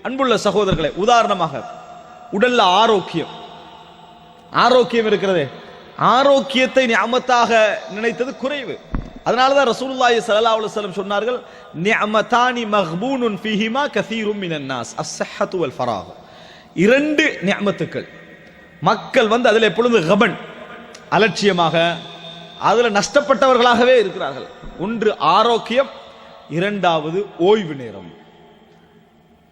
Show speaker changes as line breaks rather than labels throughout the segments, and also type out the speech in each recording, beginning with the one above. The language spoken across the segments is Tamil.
அன்புள்ள சகோதரர்களே, உதாரணமாக உடல்ல ஆரோக்கியம் இருக்கிறதே, ஆரோக்கியத்தை நிஅமத்தாக நினைத்தது குறைவு. அதனாலதான் ரசூலுல்லாஹி ஸல்லல்லாஹு அலைஹி வஸல்லம் சொன்னார்கள், நிஅமதானி மக்பூனுன் ஃபீஹிமா கஸீரும் மினன் நாஸ் அஸ்ஸஹ்ஹத்து வல் ஃபராக். இரண்டு நிஅமத்துக்கள் மக்கள் அதில் எப்பொழுது கபன் அலட்சியமாக அதில் நஷ்டப்பட்டவர்களாகவே இருக்கிறார்கள். ஒன்று ஆரோக்கியம், இரண்டாவது ஓய்வு நேரம்.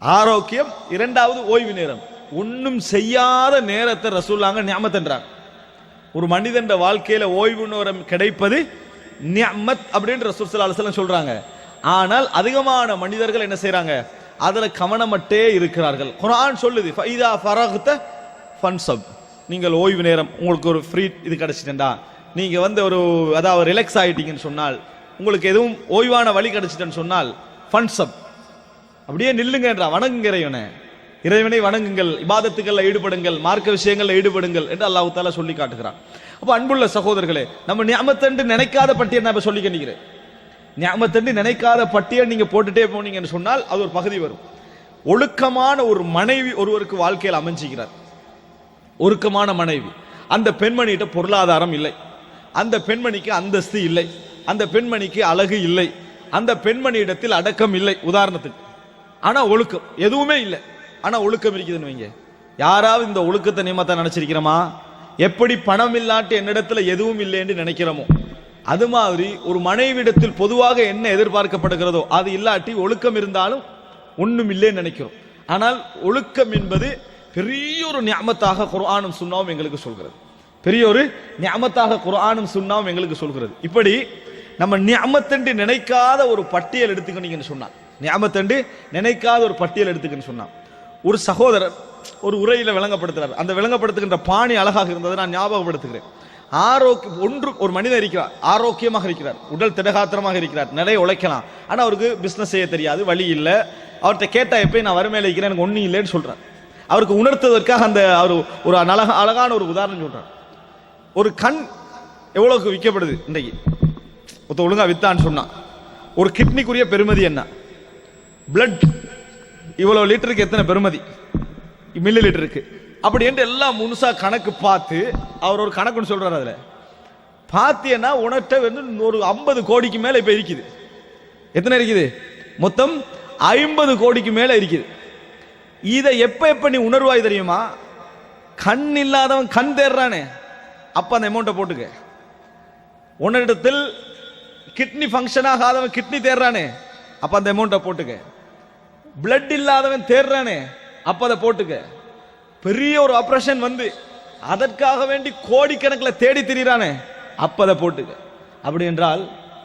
ஆரோக்கியம், இரண்டாவது ஓய்வு நேரம். ஒன்றும் செய்யாத நேரத்தை ரசூலுல்லாஹ் நிஅமத் என்றாங்க. ஒரு மனிதன் வாழ்க்கையில ஓய்வு நேரம் கிடைப்பது நிஅமத் அப்படின்னு ரசூல் ஸல்லல்லாஹு அலைஹி வஸல்லம் சொல்றாங்க. ஆனால் அதிகமான மனிதர்கள் என்ன செய்றாங்க, அதுல கவனமட்டே இருக்கிறார்கள். குர்ஆன் சொல்லுது, ஃபைதா ஃபரக்த ஃபன்சப். நீங்கள் ஓய்வு நேரம், உங்களுக்கு ஒரு ஃப்ரீ இது கிடைச்சிட்டா, நீங்க ஒரு அதாவது ரிலாக்ஸ் ஆயிட்டீங்கன்னு சொன்னால், உங்களுக்கு எதுவும் ஓய்வான வழி கிடைச்சிட்டேன்னு சொன்னால் ஃபன்சப், அப்படியே நில்லுங்கன்றா, வணங்குங்க இறைவனை வணங்குங்கள், இபாதத்துகளில் ஈடுபடுங்கள், மார்க்க விஷயங்களில் ஈடுபடுங்கள் என்று அல்லாஹ் தஆலா சொல்லி காட்டுகிறான். அப்ப அன்புள்ள சகோதரர்களே, நம்ம நிஅமத்தென்று நினைக்காத பட்டியல் நான் சொல்லி கண்டிக்கிறேன். நிஅமத்தென்று நினைக்காத பட்டியல் நீங்க போட்டுட்டே போனீங்கன்னு சொன்னால் அது ஒரு பகுதி வரும். ஒழுக்கமான ஒரு மனைவி ஒருவருக்கு வாழ்க்கையில் அமைஞ்சிக்கிறார். ஒழுக்கமான மனைவி, அந்த பெண்மணிகிட்ட பொருளாதாரம் இல்லை, அந்த பெண்மணிக்கு அந்தஸ்து இல்லை, அந்த பெண்மணிக்கு அழகு இல்லை, அந்த பெண்மணியிடத்தில் அடக்கம் இல்லை உதாரணத்துக்கு. ஆனா ஒழுக்கம் எதுவுமே இல்லை, ஆனா ஒழுக்கம் இருக்குதுன்னு வைங்க. யாராவது இந்த ஒழுக்கத்தை நியமத்தை நினைச்சிருக்கிறோமா? எப்படி பணம் இல்லாட்டி என்னிடத்துல எதுவும் இல்லை என்று நினைக்கிறோமோ அது மாதிரி ஒரு மனைவிடத்தில் பொதுவாக என்ன எதிர்பார்க்கப்படுகிறதோ அது இல்லாட்டி ஒழுக்கம் இருந்தாலும் ஒண்ணும் இல்லைன்னு நினைக்கிறோம். ஆனால் ஒழுக்கம் என்பது பெரிய ஒரு நியமத்தாக குர்ஆனும் சுன்னாவும் எங்களுக்கு சொல்கிறது. பெரிய ஒரு நியமத்தாக குர்ஆனும் சுன்னாவும் எங்களுக்கு சொல்கிறது. இப்படி நம்ம நியமத்தென்று நினைக்காத ஒரு பட்டியல் எடுத்துக்கிட்டீங்கன்னு சொன்னான், நியமத்தென்று நினைக்காத ஒரு பட்டியல் எடுத்துக்கன்னு சொன்னான். ஒரு சகோதரர் ஒரு உரையில விளங்கப்படுத்துறார். அந்த விளங்கப்படுத்துகின்ற பாணி அழகாக இருந்ததை நான் ஞாபகப்படுத்துகிறேன். ஒரு மனிதர் இருக்கிறார், ஆரோக்கியமாக இருக்கிறார், உடல் திடகாத்திரமாக இருக்கிறார், நிறைய உழைக்கலாம், ஆனா அவருக்கு பிசினஸ் செய்ய தெரியாது, வழி இல்லை. அவர்கிட்ட கேட்டா எப்பயும் நான் வறுமையில இருக்கிறேன், எனக்கு ஒன்றும் இல்லைன்னு சொல்றார். அவருக்கு உணர்த்துவதற்காக அந்த ஒரு அழகான ஒரு உதாரணம் சொல்றார். ஒரு கண் எவ்வளவுக்கு விற்கப்படுது இன்றைக்கு, ஒழுங்கா வித்தான்னு சொன்னா, ஒரு கிட்னிக்குரிய பெருமதி என்ன, பிளட் இவ்வளவு லிட்டருக்கு எத்தனை பெருமதி, மில்லி லிட்டருக்கு, அப்படி என்று எல்லாம் முழுசா கணக்கு பார்த்து அவர் ஒரு கணக்குன்னு சொல்றாரு. அதுல பாத்தீங்கன்னா உனட்ட ஒரு 50 கோடிக்கு மேல இப்ப இருக்குது. எத்தனை இருக்குது? மொத்தம் 50 கோடிக்கு மேல இருக்குது. இதை எப்ப நீ உணர்வாய் தெரியுமா? கண் இல்லாதவன் கண் தேர்றானே, அப்ப அந்த அமௌண்ட்டை போட்டுக்க. உன்னிடத்தில் கிட்னி ஃபங்க்ஷன் ஆகாதவன் கிட்னி தேர்றானே, அப்ப அந்த அமௌண்ட்டை போட்டுக்க. பிளட் இல்லாதவன் தேர்றானே, அப்ப அதை போட்டுக்க. பெரிய ஒரு ஆபரேஷன் அதற்காக வேண்டி கோடிக்கணக்கில் தேடி திரிறானே, அப்ப அதை போட்டுக்க. அப்படி என்றால்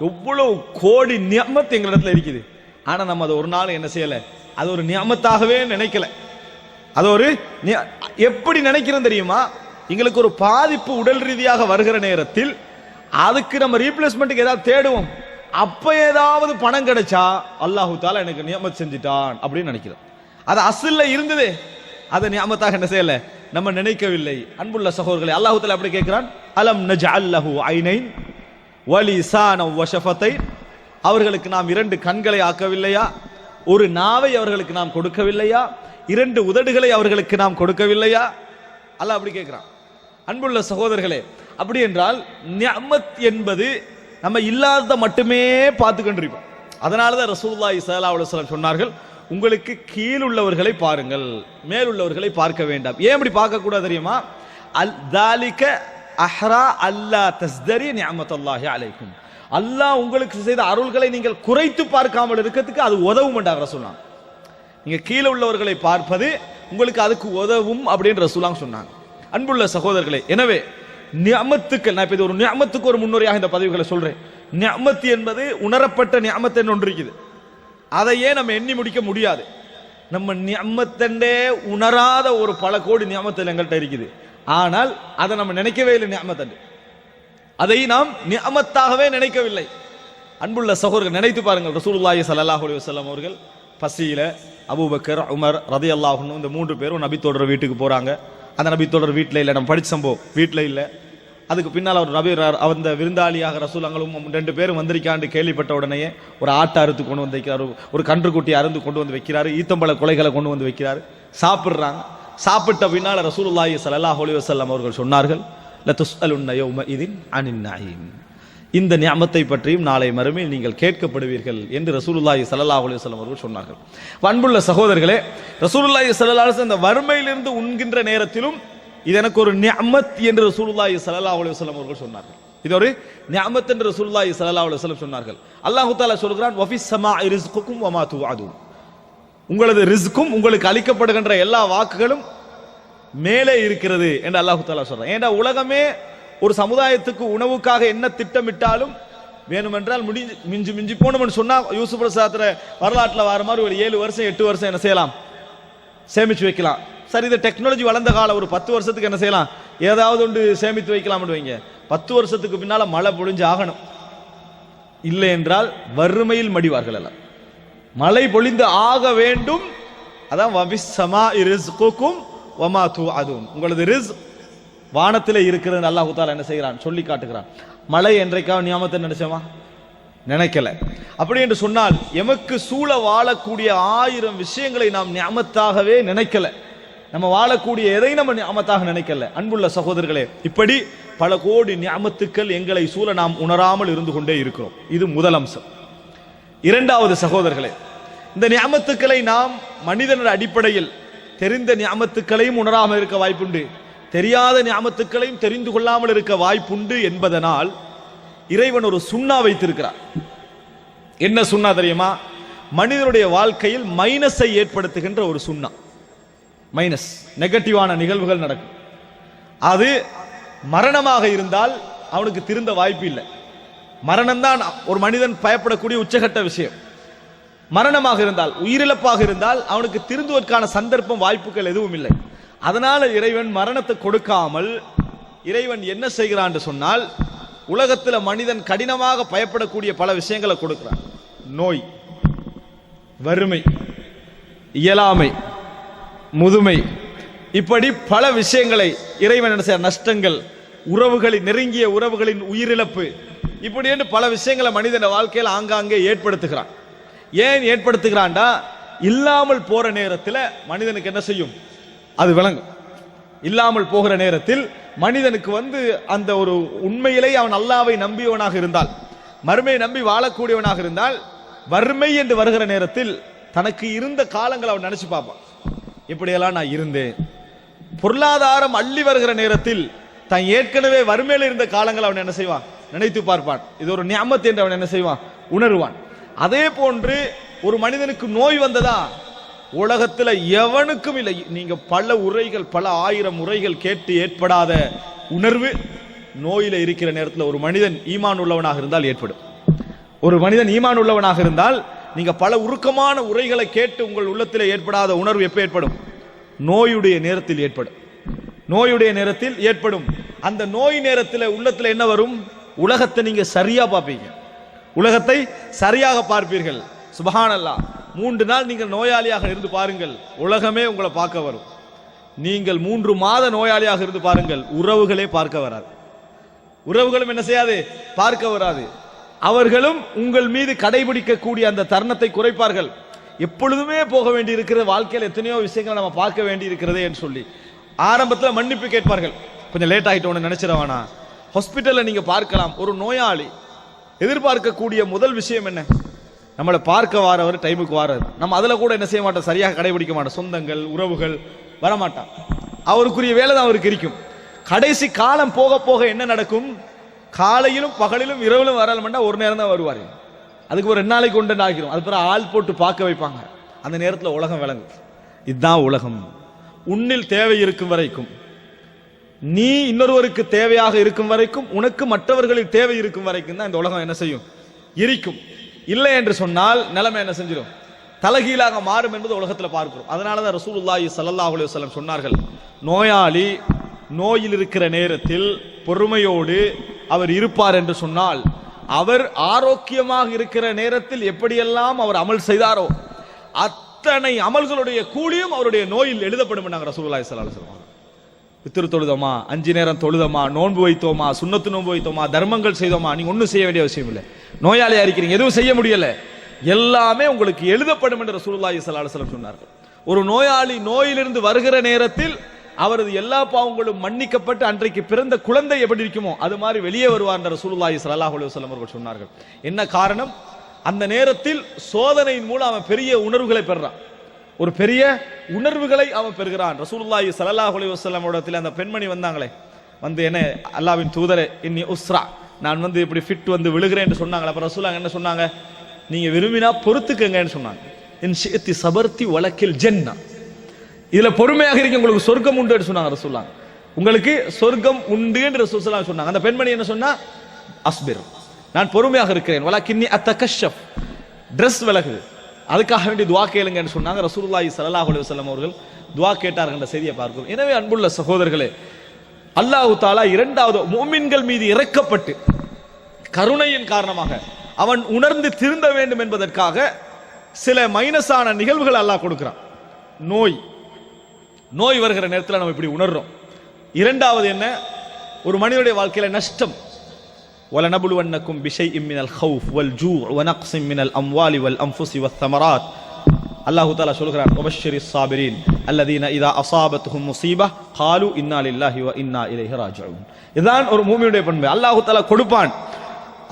எவ்வளவு கோடி நியமத் எங்களிடத்துல இருக்குது. ஆனா நம்ம அதை ஒரு நாள் என்ன செய்யல, அது ஒரு நியமத்தாகவே நினைக்கல. அது ஒரு எப்படி நினைக்கிறோம் தெரியுமா? எங்களுக்கு ஒரு பாதிப்பு உடல் ரீதியாக வருகிற நேரத்தில் அதுக்கு நம்ம ரீப்ளேஸ்மெண்ட்டுக்கு ஏதாவது தேடுவோம். அப்ப ஏதாவது பணம் கிடைச்சா அல்லாஹு தஆலா எனக்கு நியமத் செஞ்சிட்டான் அப்படின்னு நினைக்கிறோம். அது அஸ்ல்ல இருந்ததே, அதை நியமத்தாக என்ன செய்யல, நம்ம நினைக்கவில்லை. அன்புள்ள சகோதரர்களே, அல்லாஹு தஆலா அப்படி கேட்கிறான், அலம் நஜஅல் லஹு ஐனைன் வ லிசானன் வ ஷஃபத்தைன். அவர்களுக்கு நாம் 2 கண்களை ஆக்கவில்லையா, ஒரு நாவை அவர்களுக்கு நாம் கொடுக்கவில்லையா, 2 உதடுகளை அவர்களுக்கு நாம் கொடுக்கவில்லையா? அல்லாஹ் அப்படி கேட்கிறான். அன்புள்ள சகோதரர்களே, அப்படி என்றால் நியமத் என்பது நம்ம இல்லாத மட்டுமே பார்த்து கொண்டிருப்போம். அதனாலதான் ரசூலுல்லாஹி ஸல்லல்லாஹு அலைஹி வஸல்லம் சொன்னார்கள், உங்களுக்கு கீழுள்ளவர்களை பாருங்கள், மேலுள்ளவர்களை பார்க்க வேண்டாம். ஏன் இப்படி பார்க்க கூடாது தெரியுமா? தாலிக அஹ்ரா அல்லா தஸ்தரி நிஅமத்துல்லாஹி அலைக்கும். அல்லாஹ் உங்களுக்கு செய்த அருள்களை நீங்கள் குறைத்து பார்க்காமல் இருக்கிறதுக்கு அது உதவும் என்றார் ரசூலுல்லாஹ். நீங்க கீழே உள்ளவர்களை பார்ப்பது உங்களுக்கு அதுக்கு உதவும் அப்படின்னு ரசூலுல்லாஹ் சொன்னாங்க. அன்புள்ள சகோதரர்களே, எனவே நியமத்துக்கள், நான் இப்ப இது ஒரு நியமத்துக்கு ஒரு முன்னுரையாக இந்த பதிவுகளை சொல்றேன். நியமத் என்பது உணரப்பட்ட நியமத் என்று ஒன்று இருக்குது. அதையே நம்ம எண்ணி முடிக்க முடியாது. நம்ம நியமத்தண்டே உணராத ஒரு பல கோடி நியமத்தில் எங்கள்கிட்ட இருக்குது. ஆனால் அதை நம்ம நினைக்கவே இல்லை. நியமத்தண்டு அதை நாம் நியமத்தாகவே நினைக்கவில்லை. அன்புள்ள சகோதரர்கள், நினைத்து பாருங்கள். ரசூலுல்லாஹி ஸல்லல்லாஹு அலைஹி வஸல்லம் அவர்கள் பசியில அபூபக்கர், உமர் ரலியல்லாஹு அன்ஹு இந்த 3 பேரும் நபி தோழர் வீட்டுக்கு போறாங்க. அந்த நபி தோழர் வீட்டில் இல்லை, நம்ம படிச்ச சம்பவம், வீட்டில் இல்லை. அதுக்கு பின்னால் அவர் ரபி அந்த விருந்தாளியாக ரசூலாங்களும் 2 பேரும் வந்திருக்காண்டு கேள்விப்பட்ட உடனேயே ஒரு ஆட்டை அறுத்து கொண்டு வந்து வைக்கிறார், ஒரு கன்றுக்குட்டி அறுந்து கொண்டு வந்து வைக்கிறாரு, ஈத்தம்பழ கொலைகளை கொண்டு வந்து வைக்கிறாரு, சாப்பிட்றாங்க. சாப்பிட்ட பின்னால் ரசூலுல்லாஹி ஸல்லல்லாஹு அலைஹி வஸல்லம் அவர்கள் சொன்னார்கள், லதுஸ்அலுன்ன யௌமஇதின் அனின் நஈம், இந்த நிஅமத்தை பற்றியும் நாளை மறுமையில் நீங்கள் கேட்கப்படுவீர்கள் என்று ரசூலுல்லாஹி ஸல்லல்லாஹு அலைஹி வஸல்லம் அவர்கள் சொன்னார்கள். அன்புள்ள சகோதரர்களே, ரசூலுல்லாஹி ஸல்லல்லாஹு அலைஹி வஸல்லம் இந்த வறுமையிலிருந்து உண்கின்ற நேரத்திலும் இது எனக்கு ஒரு நிஅமத் என்று ரசூலுல்லாஹி ஸல்லல்லாஹு அலைஹி வஸல்லம் அவர்கள் சொன்னார்கள். இது ஒரு நிஅமத் என்று ரசூலுல்லாஹி ஸல்லல்லாஹு அலைஹி வஸல்லம் சொன்னார்கள். அல்லாஹ் தஆலா சொல்கிறான், வஃபிஸ் ஸமாஇ ரிஸ்குக்கும் வமா துஅதுன், உங்களது ரிஸ்கும் உங்களுக்கு அளிக்கப்படுகின்ற எல்லா வாக்குகளும் மேலே இருக்கிறது என்று அல்லாஹ் தஆலா சொல்றான். ஏண்டா உலகமே ஒரு சமுதாயத்துக்கு உணவுக்காக என்ன திட்டமிட்டாலும் வேணுமென்றால் மிஞ்சி மிஞ்சி போனோம்னு சொன்னா யூசுப் பிரசாத்திர வரலாற்றில் வர மாதிரி ஒரு 7 வருஷம் 8 வருஷம் என்ன செய்யலாம், சேமிச்சு வைக்கலாம். சரி, இந்த டெக்னாலஜி வளர்ந்த காலம் ஒரு 10 வருஷத்துக்கு என்ன செய்யலாம், ஏதாவது ஒன்று சேமித்து வைக்கலாம்னு வைங்க. 10 வருஷத்துக்கு பின்னால மழை பொழிஞ்சு ஆகணும், இல்லை என்றால் வறுமையில் மடிவார்கள் எல்லாம். மழை பொழிந்து ஆக வேண்டும். அதான் வபிஸ் ஸமாஇ ரிஸ்குக்கும் வமா துஅதுன், உங்களது ரிஸ்க் வானத்திலே இருக்கிறது அல்லாஹ் தஆலா என்ன செய்கிறான், சொல்லி காட்டுகிறான். மழை என்றைக்காக நியாமத்தை நினைச்சோமா, நினைக்கல. அப்படி என்று சொன்னால் எமக்கு சூழ வாழக்கூடிய 1000 விஷயங்களை நாம் நியாமத்தாகவே நினைக்கல, நம்ம வாழக்கூடிய எதை நம்ம நியாமத்தாக நினைக்கல. அன்புள்ள சகோதரர்களே, இப்படி பல கோடி நியாமத்துக்கள் எங்களை சூழ நாம் உணராமல் இருந்து கொண்டே இருக்கிறோம். இது முதல் அம்சம். இரண்டாவது சகோதரர்களே, இந்த நியாமத்துக்களை நாம் மனிதன அடிப்படையில் தெரிந்த நியாமத்துக்களையும் உணராமல் இருக்க வாய்ப்புண்டு, தெரியாத நியாமத்துக்களையும் தெரிந்து கொள்ளாமல் இருக்க வாய்ப்புண்டு என்பதனால் இறைவன் ஒரு சுன்னா வைத்திருக்கிறார். என்ன சுன்னா தெரியுமா? மனிதனுடைய வாழ்க்கையில் மைனஸை ஏற்படுத்துகின்ற ஒரு சுன்னா. மைனஸ், நெகட்டிவான நிகழ்வுகள் நடக்கும். அது மரணமாக இருந்தால் அவனுக்கு திருந்த வாய்ப்பு இல்லை. மரணம் தான் ஒரு மனிதன் பயப்படக்கூடிய உச்சகட்ட விஷயம். மரணமாக இருந்தால், உயிரிழப்பாக இருந்தால் அவனுக்கு திருந்துவதற்கான சந்தர்ப்பம் வாய்ப்புகள் எதுவும் இல்லை. அதனால இறைவன் மரணத்தை கொடுக்காமல் இறைவன் என்ன செய்கிறான் என்று சொன்னால், உலகத்தில் மனிதன் கடினமாக பயப்படக்கூடிய பல விஷயங்களை கொடுக்கிறான். நோய், வறுமை, இயலாமை, முதுமை, இப்படி பல விஷயங்களை இறைவன் என்ன செய்ய, நஷ்டங்கள், உறவுகளின் நெருங்கிய உறவுகளின் உயிரிழப்பு, இப்படி என்று பல விஷயங்களை மனிதன் வாழ்க்கையில் ஆங்காங்கே ஏற்படுத்துகிறான். ஏன் ஏற்படுத்துகிறான்டா, இல்லாமல் போற நேரத்தில் மனிதனுக்கு என்ன செய்யும், அது விளங்கும். இல்லாமல் போகிற நேரத்தில் மனிதனுக்கு அந்த ஒரு உண்மையிலே அவன் அல்லாஹ்வை நம்பியவனாக இருந்தால், மறுமையை நம்பி வாழக்கூடியவனாக இருந்தால், வறுமை என்று வருகிற நேரத்தில் தனக்கு இருந்த காலங்களை அவன் நினைச்சு பார்ப்பான். இப்படியெல்லாம் நான் இருந்தேன். பொருளாதாரம் அள்ளி வருகிற நேரத்தில் தான் ஏற்கனவே வறுமையில் இருந்த காலங்களை அவன் என்ன செய்வான், நினைத்து பார்ப்பான். இது ஒரு நியாமத் என்று அவன் என்ன செய்வான், உணர்வான். அதே போன்று ஒரு மனிதனுக்கு நோய் வந்ததா, உலகத்தில் எவனுக்கும் இல்லை. நீங்க பல உரைகள், பல 1000 முறைகள் கேட்டு ஏற்படாத உணர்வு நோயில இருக்கிற நேரத்தில் ஒரு மனிதன் ஈமான் உள்ளவனாக இருந்தால் ஏற்படும். ஒரு மனிதன் ஈமான் உள்ளவனாக இருந்தால் நீங்க பல உருக்கமான உரைகளை கேட்டு உங்கள் உள்ளத்தில் ஏற்படாத உணர்வு எப்ப ஏற்படும், நோயுடைய நேரத்தில் ஏற்படும். நோயுடைய நேரத்தில் ஏற்படும். அந்த நோய் நேரத்தில் உள்ளத்தில் என்ன வரும், உலகத்தை நீங்க சரியா பார்ப்பீங்க, உலகத்தை சரியாக பார்ப்பீர்கள். சுப்ஹானல்லாஹ், 3 நாள் நீங்கள் நோயாளியாக இருந்து பாருங்கள், உலகமே உங்களை பார்க்க வரும். நீங்கள் 3 மாத நோயாளியாக இருந்து பாருங்கள், உறவுகளே பார்க்க வராது. உறவுகளும் என்ன செய்யாது, பார்க்க வராது. அவர்களும் உங்கள் மீது கடைபிடிக்கக்கூடிய அந்த தருணத்தை குறைப்பார்கள். எப்பொழுதுமே போக வேண்டி இருக்கிற வாழ்க்கையில் எத்தனையோ விஷயங்களை நம்ம பார்க்க வேண்டி இருக்கிறதே என்று சொல்லி ஆரம்பத்தில் மன்னிப்பு கேட்பார்கள். கொஞ்சம் லேட் ஆகிட்டோன்னு நினைச்சிடவானா. ஹாஸ்பிட்டலில் நீங்க பார்க்கலாம், ஒரு நோயாளி எதிர்பார்க்கக்கூடிய முதல் விஷயம் என்ன, நம்மளை பார்க்க வாரவர் டைமுக்கு வாராது. நம்ம அதில் கூட என்ன செய்ய மாட்டோம், சரியாக கடைபிடிக்க மாட்டோம். சொந்தங்கள் உறவுகள் வரமாட்டான், அவருக்குரிய வேலை தான் அவருக்கு இருக்கும். கடைசி காலம் போக போக என்ன நடக்கும், காலையிலும் பகலிலும் இரவிலும் வரலமெண்டா ஒரு நேரம் தான் வருவார். அதுக்கு ஒரு 2 நாளைக்கு கொண்டு ஆகிரும். அது பிறகு ஆள் போட்டு பார்க்க வைப்பாங்க. அந்த நேரத்தில் உலகம் விளங்கும். இதுதான் உலகம். உன்னில் தேவை இருக்கும் வரைக்கும், நீ இன்னொருவருக்கு தேவையாக இருக்கும் வரைக்கும், உனக்கு மற்றவர்களில் தேவை இருக்கும் வரைக்கும் தான் இந்த உலகம் என்ன செய்யும், இருக்கும். இல்லை என்று சொன்னால் நிலைமை என்ன செஞ்சிடும், தலகீழாக மாறும் என்பது உலகத்தில் பார்க்கிறோம். அதனால தான் ரசூலுல்லாஹி ஸல்லல்லாஹு அலைஹி வஸல்லம் சொன்னார்கள், நோயாளி நோயில் இருக்கிற நேரத்தில் பொறுமையோடு அவர் இருப்பார் என்று சொன்னால், அவர் ஆரோக்கியமாக இருக்கிற நேரத்தில் எப்படியெல்லாம் அவர் அமல் செய்தாரோ அத்தனை அமல்களுடைய கூலியும் அவருடைய நோயில் எழுதப்படும். ரசூலுல்லாஹி ஸல்லல்லாஹு அலைஹி வஸல்லம் வித்திரு தொழுதோமா, 5 நேரம் தொழுதோமா, நோன்பு வைத்தோமா, சுன்னத்து நோன்பு வைத்தோமா, தர்மங்கள் செய்தோமா, நீங்க ஒன்றும் செய்ய வேண்டிய அவசியம் இல்லை. நோயாளியா இருக்கிறீங்க, எதுவும் செய்ய முடியல, எல்லாமே உங்களுக்கு எழுதப்படும் என்று ரசூலுல்லாஹி ஸல்லல்லாஹு அலைஹி வஸல்லம் சொன்னார்கள். ஒரு நோயாளி நோயிலிருந்து வருகிற நேரத்தில் அவரது எல்லா பாவங்களும் மன்னிக்கப்பட்டு அன்றைக்கு பிறந்த குழந்தை எப்படி இருக்குமோ அது மாதிரி வெளியே வருவார் என்று ரசூலுல்லாஹி ஸல்லல்லாஹு அலைஹி வஸல்லம் அவர்கள் சொன்னார்கள். என்ன காரணம்? அந்த நேரத்தில் சோதனையின் மூலம் அவன் பெரிய உணர்வுகளை பெறுறான், ஒரு பெரிய உணர்வுகளை அவன் பெறுகிறான். ரசூலுல்லாஹி ஸல்லல்லாஹு அலைஹி வஸல்லம் இடத்தில் அந்த பெண்மணி வந்தாங்களே, வந்து என்ன அல்லாஹ்வின் தூதரே இன்னி உஸ்ரா, நான் வந்து இப்படி ஃபிட் வந்து விழுகிறேன் என்று சொன்னாங்களே. அப்ப ரசூலுல்லாஹ் என்ன சொன்னாங்க? நீங்க விரும்பினா பொறுத்துக்கங்கன்னு சொன்னாங்க. இன் ஷிஅத்தி சபர்தி வலக்கில் ஜன்னா, இதுல பொறுமையாக இருக்க உங்களுக்கு சொர்க்கம் உண்டு என்று சொன்னாங்க ரசூலுல்லாஹ். உங்களுக்கு சொர்க்கம் உண்டு என்று ரசூலுல்லாஹ் சொன்னாங்க. அந்த பெண்மணி என்ன சொன்னா? அஸ்பிர், நான் பொறுமையாக இருக்கிறேன், வலக்கின்னி அத்தகஷப், ட்ரெஸ் விலகுது, அதுக்காக வேண்டி துவா கேளுங்கன்னு சொன்னாங்க. ரசூலுல்லாஹி ஸல்லல்லாஹு அலைஹி வஸல்லம் அவர்கள் துவா கேட்டார்கள் என்ற செய்தியை பார்க்கிறோம். எனவே அன்புள்ள சகோதரர்களே, அல்லாஹ் தஆலா இரண்டாவது முஃமின்கள் மீது இறக்கப்பட்டு கருணையின் காரணமாக அவன் உணர்ந்து திருந்த வேண்டும் என்பதற்காக சில மைனஸான நிகழ்வுகள் அல்லாஹ் கொடுக்கிறான். நோய் வருகிற நேரத்தில் நம்ம இப்படி உணர்றோம். இரண்டாவது என்ன? ஒரு மனிதனுடைய வாழ்க்கையில நஷ்டம். وَلَنَبْلُوَنَّكُمْ بِشَيْءٍ مِّنَ الْخَوْفِ وَالْجُوعِ وَنَقْصٍ مِّنَ الْأَمْوَالِ وَالْأَنفُسِ وَالثَّمَرَاتِ. அல்லாஹ் தஆலா சொல்கிறான், وَبَشِّرِ الصَّابِرِينَ الَّذِينَ إِذَا أَصَابَتْهُمْ مُصِيبَةٌ قَالُوا إِنَّا لِلَّهِ وَإِنَّا إِلَيْهِ راجعون. இதுதான் ஒரு மூமினுடைய பண்பு. அல்லாஹ் தஆலா கொடுப்பான்.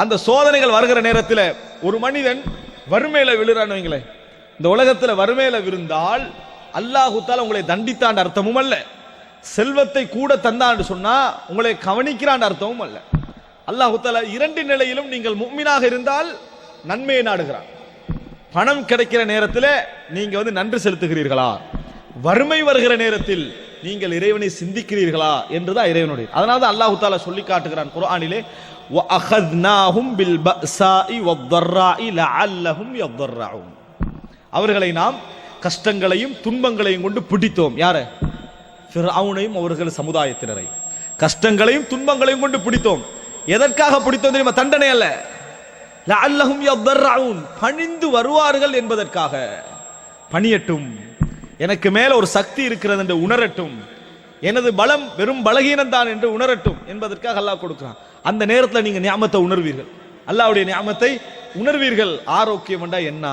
அந்த சோதனைகள் வருகிற நேரத்தில் ஒரு மனிதன் வறுமையில விழுறான்னு வைங்களேன், இந்த உலகத்துல வறுமையில விழுந்தால் அல்லாஹ் தஆலா உங்களை தண்டித்தான் அர்த்தமும் அல்ல, செல்வத்தை கூட தந்தான்னு சொன்னா உங்களை கவனிக்கிறான் அர்த்தமும் அல்ல. அல்லாஹ் தஆலா இரண்டு நிலையிலும் நீங்கள் முஃமினாக இருந்தால் நன்மையை நாடுகிறான். பணம் கிடைக்கிற நேரத்தில் நீங்க வந்து நன்றி செலுத்துகிறீர்களா, வறுமை வருகிற நேரத்தில் நீங்கள் இறைவனை சிந்திக்கிறீர்களா என்றுதான் இறைவனுடைய. அதனால தான் அல்லாஹ் தஆலா சொல்லி காட்டுகிறான் குர்ஆனிலே, وَأَخَذْنَاهُمْ بِالْبَأْسَاءِ وَالضَّرَّاءِ لَعَلَّهُمْ يَضَّرَّعُونَ. அவர்களை நாம் கஷ்டங்களையும் துன்பங்களையும் கொண்டு பிடித்தோம். யார? ஃபிர்அவுனையும் அவர்கள் சமுதாயத்தினரை கஷ்டங்களையும் துன்பங்களையும் கொண்டு பிடித்தோம். எதற்காக பிடித்தோம் தெரியுமா? தண்டனை அல்ல. லஅல்லஹும் யضرعون, பணிந்து வருவார்கள் என்பதற்காக. பணியட்டும், எனக்கு மேல ஒரு சக்தி இருக்கிறது என்று உணரட்டும், எனது பலம் வெறும் பலகீனம் தான் என்று உணரட்டும் என்பதற்காக அல்லாஹ் கொடுக்கிறான். அந்த நேரத்தில் நீங்க நியாமத்தை உணர்வீர்கள், அல்லாஹ்வுடைய நியாமத்தை உணர்வீர்கள். ஆரோக்கியம் என்றா என்ன,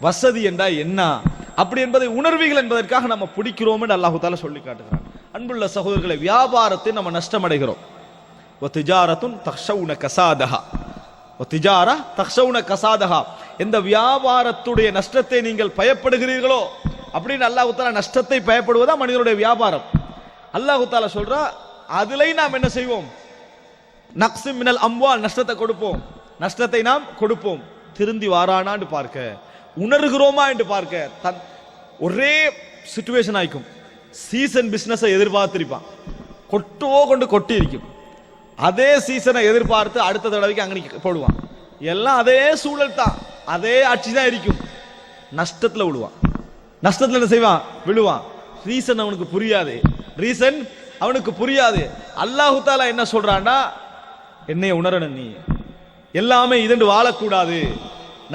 வசதி என்றா என்ன, அப்படி என்பதை உணர்வீர்கள் என்பதற்காக நம்ம பிடிக்கிறோம் என்று அல்லாஹ் தஆலா சொல்லி காட்டுகிறான். அன்புள்ள சகோதரர்களை, வியாபாரத்தை நம்ம நஷ்டம் அடைகிறோம். வதிஜாரத்துன் தக்ஷவுன கசாதஹா, வதிஜாரா தக்ஷவுன கசாதஹா, எந்த வியாபாரத்துடைய நஷ்டத்தை நீங்கள் பயப்படுகிறீர்களோ அப்படின்னு அல்லாஹ் தஆலா நஷ்டத்தை பயப்படுவதா மனிதனுடைய வியாபாரம். அல்லாஹ் தஆலா சொல்றா, அதிலே நாம் என்ன செய்வோம்? நக்ஸிம் மினல் அம்வால், நஷ்டத்தை கொடுப்போம், நஷ்டத்தை நாம் கொடுப்போம். திருந்தி வாரானான்னு பார்க்க, உணர்கிறோமா என்று பார்க்க. ஒரே சிச்சுவேஷன் ஆயிக்கும். சீசன் பிசினஸை எதிர்பார்த்திருப்பான், கொண்டு கொட்டி இருக்கும். அதே சீசனை எதிர்பார்த்து அடுத்த தடவைக்கு அங்க போடுவான். எல்லாம் அதே சூழல் தான், அதே ஆட்சி தான் இருக்கும். நஷ்டத்துல விழுவான். நஷ்டத்துல என்ன செய்வான்? விழுவான். ரீசன் அவனுக்கு புரியாது, ரீசன் அவனுக்கு புரியாது. அல்லாஹ் தஆலா என்ன சொல்றான்னா, என்னை உணரணும், நீ எல்லாமே இதென்று வாழக்கூடாது,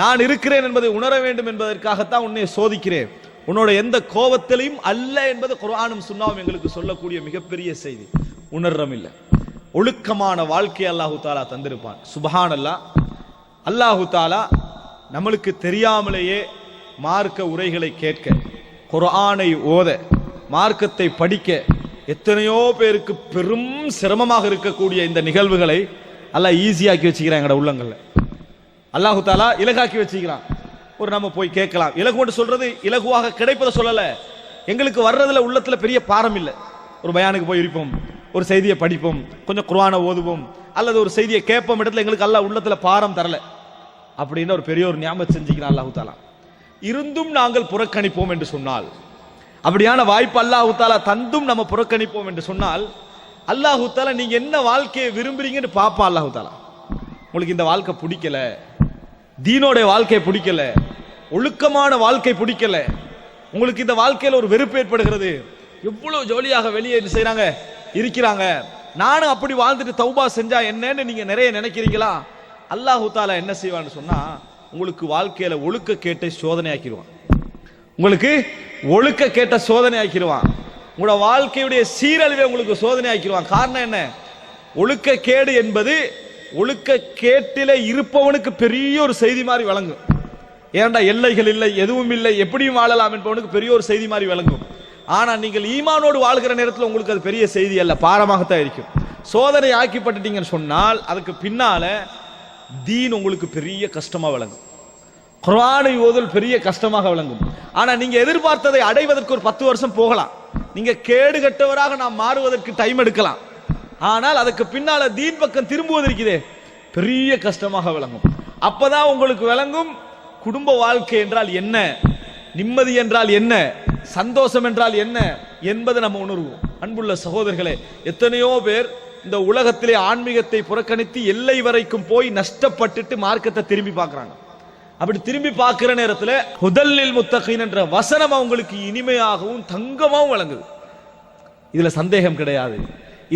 நான் இருக்கிறேன் என்பதை உணர வேண்டும் என்பதற்காகத்தான் உன்னை சோதிக்கிறேன். உன்னோட எந்த கோபத்திலையும் அல்ல என்பது குர்ஆனும் சுன்னாவும் எங்களுக்கு சொல்லக்கூடிய மிகப்பெரிய செய்தி. உணர்றம் இல்லை, ஒழுக்கமான வாழ்க்கை அல்லாஹ் தஆலா தந்திருப்பான். சுப்ஹானல்லாஹ். அல்லாஹ் தஆலா நம்மளுக்கு தெரியாமலேயே மார்க்க உரைகளை கேட்க, குர்ஆனை ஓத, மார்க்கத்தை படிக்க எத்தனையோ பேருக்கு பெரும் சிரமமாக இருக்கக்கூடிய இந்த நிகழ்வுகளை அல்லாஹ் ஈஸியாக்கி வச்சுக்கிறான் எங்கட உள்ளங்கள்ல. அல்லாஹ் தஆலா இலகாக்கி வச்சுக்கிறான். ஒரு நம்ம போய் கேட்கலாம். இலகுன்னு சொல்றது இலகுவாக கிடைப்பதை சொல்லல, எங்களுக்கு வர்றதுல உள்ளத்துல பெரிய பாரம் இல்லை. ஒரு பயானுக்கு போய் இருப்போம், ஒரு செய்தியை படிப்போம், கொஞ்சம் குர்ஆனை ஓதுவோம், அல்லது ஒரு செய்தியை கேட்போம், இடத்துல எங்களுக்கு அல்லாஹ் உள்ளத்துல பாரம் தரல அப்படின்னு ஒரு பெரிய ஒரு ஞாபகம் செஞ்சுக்கிறான் அல்லாஹ் தஆலா. இருந்தும் நாங்கள் புறக்கணிப்போம் என்று சொன்னால், அப்படியான வாய்ப்பு அல்லாஹ் தஆலா தந்தும் நம்ம புறக்கணிப்போம் என்று சொன்னால், அல்லாஹ் தஆலா நீங்க என்ன வாழ்க்கையை விரும்புறீங்கன்னு பாப்பான். அல்லாஹ் தஆலா உங்களுக்கு இந்த வாழ்க்கை பிடிக்கல, தீனோட வாழ்க்கை பிடிக்கல, ஒழுக்கமான வாழ்க்கை பிடிக்கல, உங்களுக்கு இந்த வாழ்க்கையில் ஒரு வெறுப்பு ஏற்படுகிறது, எவ்வளவு ஜோலியாக வெளியே செய்யறாங்க இருக்கிறாங்க, நானும் அப்படி வாழ்ந்துட்டு தௌபா செஞ்சா என்னன்னு நீங்க நிறைய நினைக்கிறீங்களா? அல்லாஹ் தஆலா என்ன செய்வான்னு சொன்னா, உங்களுக்கு வாழ்க்கையில ஒழுக்க கேட்ட சோதனை ஆக்கிடுவான். உங்களுக்கு ஒழுக்க கேட்ட சோதனை ஆக்கிடுவான். உங்களோட வாழ்க்கையுடைய சீரழிவை உங்களுக்கு சோதனை ஆக்கிடுவான். காரணம் என்ன? ஒழுக்க கேடு என்பது ஒழுக்க கேட்டில இருப்பவனுக்கு பெரிய ஒரு செய்தி மாதிரி வழங்கும். ஏன்டா எல்லைகள் இல்லை, எதுவும் இல்லை, எப்படியும் வாழலாம் என்பவனுக்கு பெரிய ஒரு செய்தி மாதிரி வழங்கும். ஆனா நீங்கள் ஈமானோடு வாழ்கிற நேரத்தில் உங்களுக்கு அது பெரிய செய்தி அல்ல, பாரமாகத்தான் இருக்கும். சோதனை ஆக்கிப்பட்டுட்டீங்கன்னு சொன்னால் அதுக்கு பின்னால தீன் உங்களுக்கு பெரிய கஷ்டமா விளங்கும். குர்ஆனை ஓதுல் பெரிய கஷ்டமாக விளங்கும். ஆனா நீங்க எதிர்பார்த்ததை அடைவதற்கு ஒரு 10 வருஷம் போகலாம். நீங்க கேடு கட்டவராக நாம் மாறுவதற்கு டைம் எடுக்கலாம். ஆனால் அதுக்கு பின்னால தீன் பக்கம் திரும்புவதற்கிறே பெரிய கஷ்டமாக விளங்கும். அப்பதான் உங்களுக்கு விளங்கும் குடும்ப வாழ்க்கை என்றால் என்ன, நிம்மதி என்றால் என்ன, சந்தோஷம் என்றால் என்ன என்பதை நம்ம உணர்வோம். அன்புள்ள சகோதரர்களே, எத்தனையோ பேர் இந்த உலகத்திலே ஆன்மீகத்தை புறக்கணித்து எல்லை வரைக்கும் போய் நஷ்டப்பட்டுட்டு மார்க்கத்தை திரும்பி பார்க்கறாங்க. அப்படி திரும்பி பார்க்கிற நேரத்தில் ஹுதல்லில் முத்தகீன் என்ற வசனம் அவங்களுக்கு இனிமையாகவும் தங்கமாகவும் வழங்குது. இதுல சந்தேகம் கிடையாது.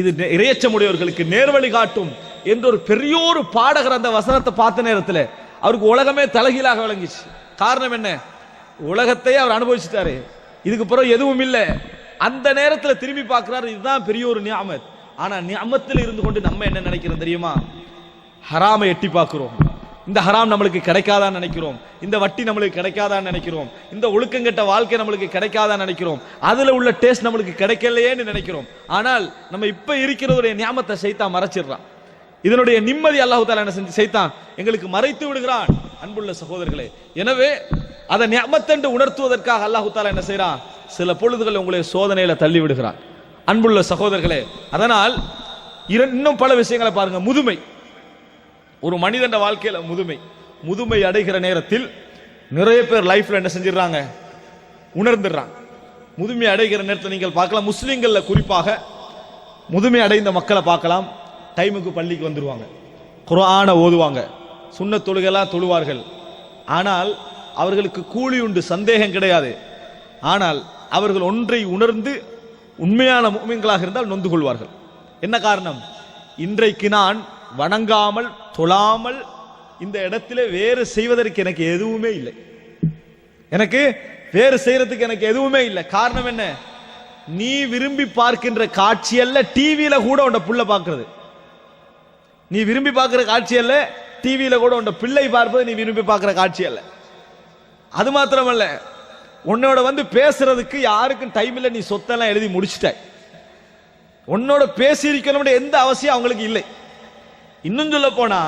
இது இறையச்சமுடையவர்களுக்கு நேர்வழி காட்டும் என்ற ஒரு பெரிய ஒரு பாடகர் அந்த வசனத்தை பார்த்த நேரத்தில் அவருக்கு உலகமே தலைகீழாக விளங்கிச்சு. காரணம் என்ன? உலகத்தை அவர் அனுபவிச்சுட்டாரு, இதுக்கு பிறகு எதுவும் இல்லை. அந்த நேரத்தில் திரும்பி பார்க்கிறார். இதுதான் பெரிய ஒரு நியாமத். ஆனா நியாமத்தில் இருந்து கொண்டு நம்ம என்ன நினைக்கிறோம் தெரியுமா? ஹராமை எட்டி பார்க்கிறோம். இந்த ஹராம் நம்மளுக்கு கிடைக்காதான்னு நினைக்கிறோம், இந்த வட்டி நம்மளுக்கு கிடைக்காதான்னு நினைக்கிறோம், இந்த ஒழுக்கங்கெட்ட வாழ்க்கை நம்மளுக்கு கிடைக்காதான்னு நினைக்கிறோம், அதுல உள்ள டேஸ்ட் நம்மளுக்கு கிடைக்கலையேன்னு நினைக்கிறோம். ஆனால் நம்ம இப்ப இருக்கிறதுடைய நியாமத்தை சைத்தான் மறைச்சிடுறான். இதனுடைய நிம்மதி அல்லாஹ் தஆலா என்ன செஞ்சு சைத்தான் எங்களுக்கு மறைத்து விடுகிறான். அன்புள்ள சகோதரர்களே, எனவே அதை நியாமத்தென்று உணர்த்துவதற்காக அல்லாஹ் தஆலா என்ன செய்யறான்? சில பொழுதுகள் உங்களை சோதனையில தள்ளி விடுகிறான். அன்புள்ள சகோதரர்களே, அதனால் இன்னும் பல விஷயங்களை பாருங்க. முதுமை, ஒரு மனிதன் வாழ்க்கையில முதுமை அடைகிற நேரத்தில் நிறைய பேர் லைஃப்ல என்ன செஞ்சிடறாங்க? உணர்ந்துடுறாங்க. முதுமை அடைகிற நேரத்தில் நீங்கள் பார்க்கலாம், முஸ்லிம்கள்ல குறிப்பாக முதுமை அடைந்த மக்களை பார்க்கலாம். டைமுக்கு பள்ளிக்கு வந்துருவாங்க, குர்ஆனை ஓதுவாங்க, சுன்னத் தொழுகைலாம் தொழுவார்கள். ஆனால் அவர்களுக்கு கூலி உண்டு, சந்தேகம் கிடையாது. ஆனால் அவர்கள் ஒன்றை உணர்ந்து உண்மையான முஃமின்களாக இருந்தால் நொந்து கொள்வார்கள். என்ன காரணம்? இன்றைக்கு நான் வணங்காமல் தொழாமல் இந்த இடத்திலே வேறு செய்வதற்கு எனக்கு எதுவுமே இல்லை, எனக்கு வேறு செய்யறதுக்கு எனக்கு எதுவுமே இல்லை. காரணம் என்ன? நீ விரும்பி பார்க்கின்ற காட்சி அல்ல டிவியில கூட உண்ட புள்ள பார்க்கிறது. நீ விரும்பி பார்க்கிற காட்சி அல்ல டிவியில கூட உண்ட பிள்ளை பார்ப்பது நீ விரும்பி பார்க்கிற காட்சி அல்ல. அது மாத்திரமல்ல, உன்னோட வந்து பேசுறதுக்கு யாருக்கும் டைம் இல்லை. நீ சொத்தெல்லாம் எழுதி முடிச்சுட்ட, உன்னோட பேசியிருக்கணும் எந்த அவசியம் அவங்களுக்கு இல்லை. இன்னும் சொல்ல போனா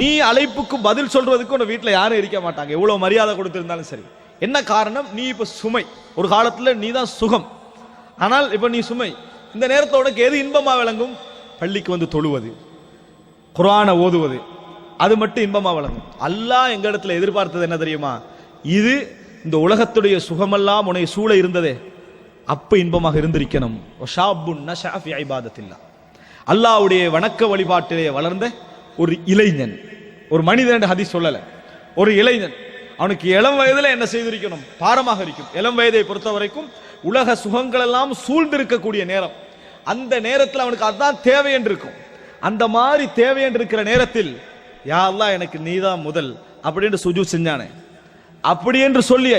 நீ அழைப்புக்கு பதில் சொல்றதுக்கு உன் வீட்டில் யாரும் இருக்க மாட்டாங்க, எவ்வளவு மரியாதை கொடுத்திருந்தாலும் சரி. என்ன காரணம்? நீ இப்ப சுமை. ஒரு காலத்துல நீ தான் சுகம், ஆனால் இப்ப நீ சுமை. இந்த நேரத்தில் உனக்கு எது இன்பமா விளங்கும்? பள்ளிக்கு வந்து தொழுவது, குர்ஆனை ஓதுவது, அது மட்டும் இன்பமா விளங்கும். அல்லாஹ் எங்க இடத்துல எதிர்பார்த்தது என்ன தெரியுமா? இது இந்த உலகத்துடைய சுகமெல்லாம் உன்னை சூழ இருந்ததே அப்ப இன்பமாக இருந்திருக்கணும். அல்லாஹ்வுடைய வணக்க வழிபாட்டிலே வளர்ந்த ஒரு இளைஞன், ஒரு மனிதன் ஹதீஸ் சொல்லல, ஒரு இளைஞன். அவனுக்கு இளம் வயதுல என்ன செய்திருக்கணும்? பாரமாக இருக்கும். இளம் வயதை பொறுத்த வரைக்கும் உலக சுகங்கள் எல்லாம் சூழ்ந்திருக்கக்கூடிய நேரம். அந்த நேரத்தில் அவனுக்கு அதான் தேவை என்று இருக்கும். அந்த மாதிரி தேவை என்று இருக்கிற நேரத்தில் யா அல்லாஹ் எனக்கு நீதான் முதல் அப்படின்னு சுஜூத் செஞ்சானே, அப்படி என்று சொல்லி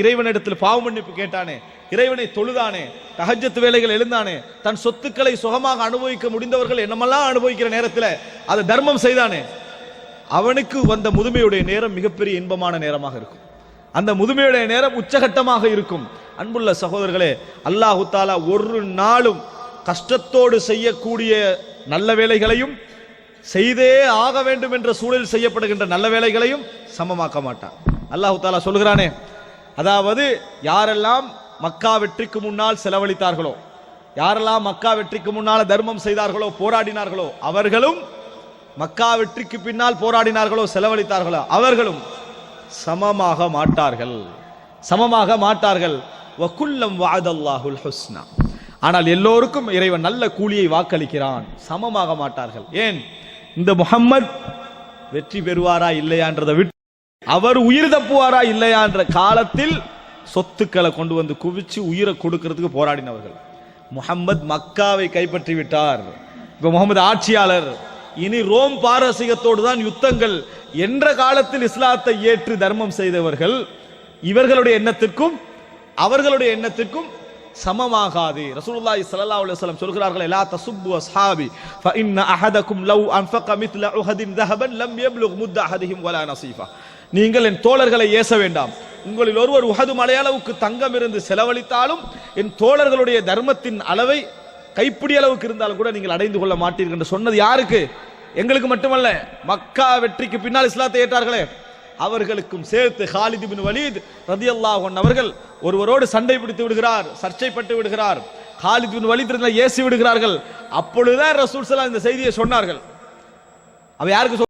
இறைவனிடத்தில் பாவ மன்னிப்பு கேட்டானே, இறைவனை தொழுதானே, தஹஜ்ஜத் வேளைகள் எழுந்தானே, தன் சொத்துக்களை சுகமாக அனுபவிக்க முடிந்தவர்கள் என்னமெல்லாம் அனுபவிக்கிற நேரத்தில் அதை தர்மம் செய்தானே, அவனுக்கு வந்த முதுமையுடைய நேரம் மிகப்பெரிய இன்பமான நேரமாக இருக்கும். அந்த முதுமையுடைய நேரம் உச்சகட்டமாக இருக்கும். அன்புள்ள சகோதரர்களே, அல்லாஹு தஆலா ஒரு நாளும் கஷ்டத்தோடு செய்யக்கூடிய நல்ல வேலைகளையும் செய்தே ஆக வேண்டும் என்ற சூழலில் செய்யப்படுகின்ற நல்ல வேலைகளையும் சமமாக்க மாட்டான். அல்லாஹு தஆலா சொல்கிறானே, அதாவது யாரெல்லாம் மக்கா வெற்றிக்கு முன்னால் செலவழித்தார்களோ, யாரெல்லாம் மக்கா வெற்றிக்கு முன்னால் தர்மம் செய்தார்களோ, போராடினார்களோ, அவர்களும் மக்கா வெற்றிக்கு பின்னால் போராடினார்களோ, செலவழித்தார்களோ, அவர்களும் சமமாக மாட்டார்கள், சமமாக மாட்டார்கள். வகுல்லம் வஅதல்லாஹுல் ஹுஸ்னா, ஆனால் எல்லோருக்கும் இறைவன் நல்ல கூலியை வாக்களிக்கிறான், சமமாக மாட்டார்கள். ஏன்? இந்த முஹம்மத் வெற்றி பெறுவாரா இல்லையான்றதை விட்டு அவர் உயிர் தப்புவாரா இல்லையா என்ற காலத்தில் சொத்துக்களை கொண்டு வந்து குவிச்சு உயிரை கொடுக்கிறதுக்கு போராடினவர்கள். முஹம்மத் மக்காவை கைப்பற்றி விட்டார், இப்ப முகமது ஆட்சியாளர், இனி ரோம் பாரசீகத்தோடு தான் யுத்தங்கள் என்ற காலத்தில் இஸ்லாத்தை ஏற்று தர்மம் செய்தவர்கள். இவர்களுடைய எண்ணத்திற்கும் அவர்களுடைய எண்ணத்திற்கும் சமமாகாது. ரசூலுல்லாஹி ஸல்லல்லாஹு அலைஹி வஸல்லம் சொல்கிறார்கள், லா தசுப்பு அஸ்ஹாபி ஃபஇன்ன அஹதகும் லவ் அன்ஃபக மித்ல உஹதின் ذهبا லம் யப்லுக் முத்த அஹதிஹிம் வலா நஸீஃபா. நீங்கள் என் தோழர்களை ஏச வேண்டாம். உங்களில் ஒருவர் உஹது மலையளவுக்கு தங்கம் இருந்து செலவழித்தாலும் என் தோழர்களுடைய தர்மத்தின் அளவை கைப்பிடி அளவுக்கு இருந்தாலும் கூட நீங்கள் அடைந்து கொள்ள மாட்டீர்கள் என்று சொன்னது யாருக்கு? எங்களுக்கு மட்டுமல்ல, மக்கா வெற்றிக்கு பின்னால் இஸ்லாத்தை ஏற்றார்களே அவர்களுக்கும் சேர்த்து. காலித் இப்னு வலீத் ரலியல்லாஹு அன்ஹு அவர்கள் ஒருவரோடு சண்டை பிடித்து விடுகிறார், சர்ச்சைப்பட்டு விடுகிறார். காலித் இப்னு வலீத் ஏசி விடுகிறார்கள். அப்பொழுதுதான் ரசூல் ஸல்லல்லாஹு அலைஹி வஸல்லம் இந்த செய்தியை சொன்னார்கள். அவ யாருக்கு